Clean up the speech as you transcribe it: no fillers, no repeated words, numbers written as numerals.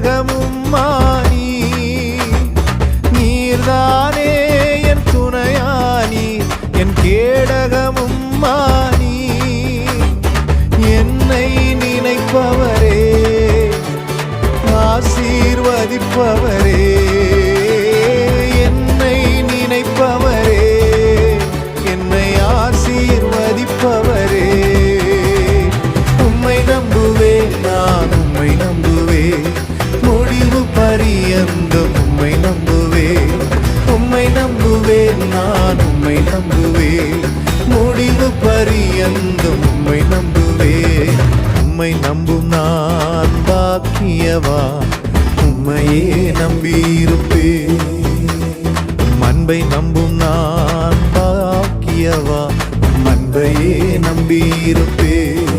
கேடகமும் மானி நீர்தானே என் துணையானி என் கேடகமும் மானி என்னை நினைப்பவரே ஆசீர்வதிப்பவரே என்னை நினைப்பவரே என்னை ஆசீர்வதிப்பவரே உம்மை நம்புவேன் நான் உம்மை நம்புவேன் முடிவு பரியந்தம் உம்மை நம்புவேன் உம்மை நம்புவேன் நான் உம்மை நம்புவேன் முடிவு பரியந்தம் உம்மை நம்புவேன் உம்மை நம்பும் நான் பாக்கியவா உம்மையே நம்பியிருப்பேன் அன்பை நம்பும் நான் பாக்கியவா அன்பையே நம்பியிருப்பேன்